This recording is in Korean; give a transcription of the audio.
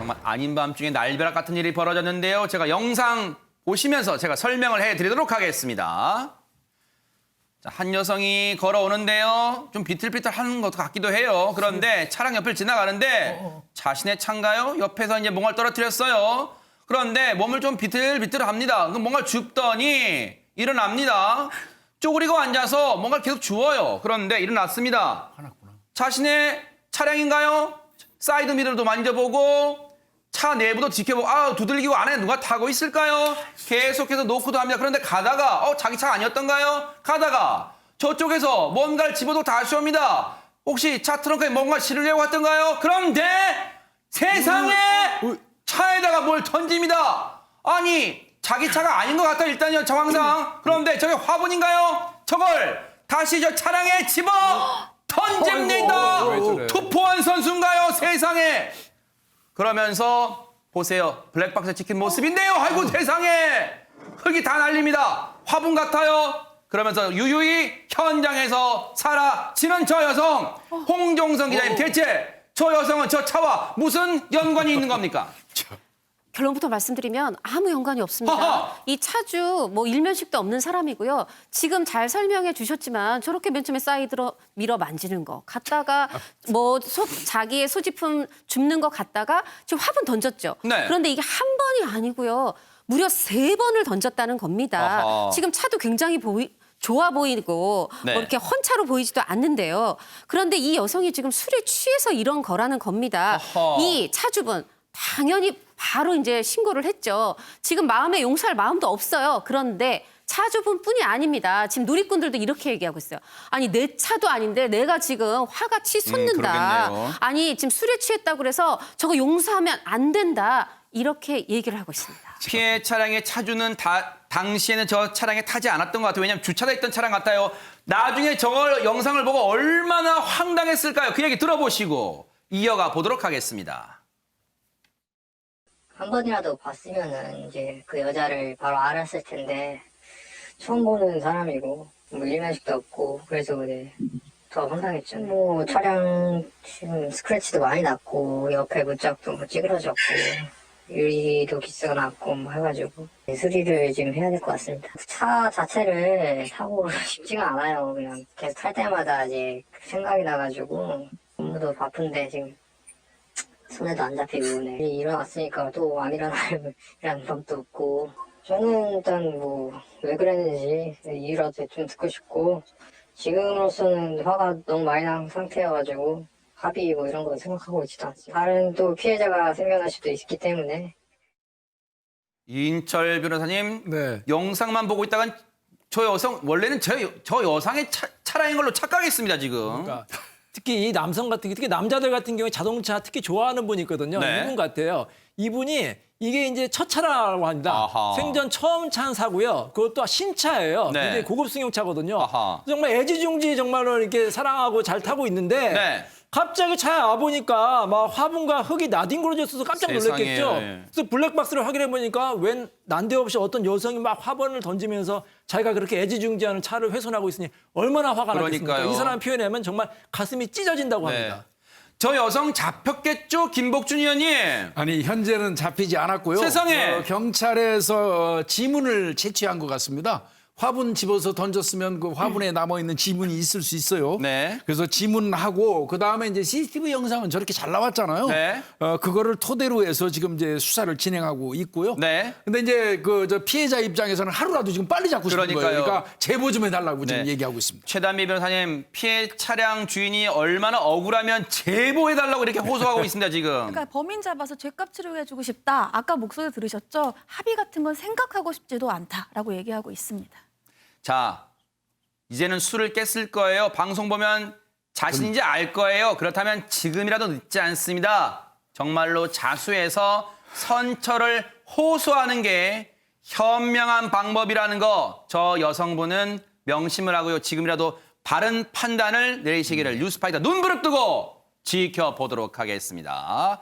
정말 아닌 밤중에 날벼락 같은 일이 벌어졌는데요. 제가 영상 보시면서 제가 설명을 해드리도록 하겠습니다. 자, 한 여성이 걸어오는데요. 좀 비틀비틀하는 것 같기도 해요. 그런데 차량 옆을 지나가는데 자신의 차인가요? 옆에서 이제 뭔가를 떨어뜨렸어요. 그런데 몸을 좀 비틀비틀합니다. 그럼 뭔가를 줍더니 일어납니다. 쪼그리고 앉아서 뭔가를 계속 주워요. 그런데 일어났습니다. 자신의 차량인가요? 사이드 미러도 만져보고 차 내부도 지켜보고 두들기고 안에 누가 타고 있을까요? 계속해서 노크도 합니다. 그런데 가다가 자기 차 아니었던가요? 가다가 저쪽에서 뭔가를 집어도 다시 옵니다. 혹시 차 트렁크에 뭔가 실으려고 했던가요? 그런데 세상에 차에다가 뭘 던집니다. 아니 자기 차가 아닌 것 같아요. 일단요 정황상. 그런데 저게 화분인가요? 저걸 다시 저 차량에 집어 던집니다. 투포한 선수인가요? 세상에. 그러면서 보세요. 블랙박스에 찍힌 모습인데요. 아이고 세상에. 흙이 다 날립니다. 화분 같아요. 그러면서 유유히 현장에서 사라지는 저 여성. 홍종성 기자님, 대체 저 여성은 저 차와 무슨 연관이 있는 겁니까? 결론부터 말씀드리면 아무 연관이 없습니다. 아하! 이 차주 일면식도 없는 사람이고요. 지금 잘 설명해 주셨지만 저렇게 맨 처음에 사이드로 밀어 만지는 거 갔다가 자기의 소지품 줍는 거 갔다가 지금 화분 던졌죠. 네. 그런데 이게 한 번이 아니고요. 무려 3번을 던졌다는 겁니다. 아하. 지금 차도 굉장히 좋아 보이고 네. 이렇게 헌차로 보이지도 않는데요. 그런데 이 여성이 지금 술에 취해서 이런 거라는 겁니다. 아하. 이 차주분 당연히 바로 이제 신고를 했죠. 지금 마음에 용서할 마음도 없어요. 그런데 차주분뿐이 아닙니다. 지금 누리꾼들도 이렇게 얘기하고 있어요. 아니 내 차도 아닌데 내가 지금 화가 치솟는다. 그러겠네요. 아니 지금 술에 취했다고 그래서 저거 용서하면 안 된다. 이렇게 얘기를 하고 있습니다. 피해 차량의 차주는 당시에는 저 차량에 타지 않았던 것 같아요. 왜냐하면 주차돼 있던 차량 같아요. 나중에 저걸 영상을 보고 얼마나 황당했을까요? 그 얘기 들어보시고 이어가 보도록 하겠습니다. 한 번이라도 봤으면은 이제 그 여자를 바로 알았을 텐데 처음 보는 사람이고 일면식도 없고 그래서 더 황당했죠. 차량 지금 스크래치도 많이 났고 옆에 문짝도 찌그러졌고 유리도 기스가 났고 해가지고 수리를 지금 해야 될 것 같습니다. 차 자체를 타고 쉽지가 않아요. 그냥 계속 탈 때마다 이제 생각이 나가지고 업무도 바쁜데 지금 손에도 안 잡히고 일어났으니까 또 안 일어나려는 법도 없고 저는 일단 왜 그랬는지 이유라도 좀 듣고 싶고 지금으로서는 화가 너무 많이 난 상태여가지고 합의 이런 거 생각하고 있지도 않습니다. 다른 또 피해자가 생겨날 수도 있기 때문에. 이인철 변호사님, 네. 영상만 보고 있다간 저 여성 원래는 저 여성의 차량인 걸로 착각했습니다 지금. 그러니까 특히 이 남성 같은 특히 남자들 같은 경우에 자동차 특히 좋아하는 분이 있거든요. 네. 이분 같아요. 이분이 이게 이제 첫 차라고 합니다. 아하. 생전 처음 찬 사고요. 그것도 신차예요. 네. 굉장히 고급 승용차거든요. 아하. 정말 애지중지 정말로 이렇게 사랑하고 잘 타고 있는데 네. 갑자기 차에 와보니까 막 화분과 흙이 나뒹굴어져 있어서 깜짝 놀랐겠죠. 세상에. 그래서 블랙박스를 확인해 보니까 웬 난데없이 어떤 여성이 막 화분을 던지면서 자기가 그렇게 애지중지하는 차를 훼손하고 있으니 얼마나 화가 나겠습니까. 그러니까요. 이 사람 표현하면 정말 가슴이 찢어진다고 네. 합니다. 저 여성 잡혔겠죠, 김복준 의원님? 아니 현재는 잡히지 않았고요. 세상에. 경찰에서 지문을 채취한 것 같습니다. 화분 집어서 던졌으면 그 화분에 남아 있는 지문이 있을 수 있어요. 네. 그래서 지문하고 그 다음에 이제 CCTV 영상은 저렇게 잘 나왔잖아요. 네. 그거를 토대로 해서 지금 이제 수사를 진행하고 있고요. 네. 근데 이제 저 피해자 입장에서는 하루라도 지금 빨리 잡고 싶은 거예요. 그러니까요. 그러니까 제보 좀 해달라고 지금 네. 얘기하고 있습니다. 최단미 변호사님, 피해 차량 주인이 얼마나 억울하면 제보해달라고 이렇게 호소하고 있습니다 지금. 그러니까 범인 잡아서 죄값 치료해주고 싶다. 아까 목소리 들으셨죠? 합의 같은 건 생각하고 싶지도 않다라고 얘기하고 있습니다. 자, 이제는 술을 깼을 거예요. 방송 보면 자신인지 알 거예요. 그렇다면 지금이라도 늦지 않습니다. 정말로 자수해서 선처를 호소하는 게 현명한 방법이라는 거 저 여성분은 명심을 하고요. 지금이라도 바른 판단을 내리시기를 뉴스파이터 눈 부릅뜨고 지켜보도록 하겠습니다.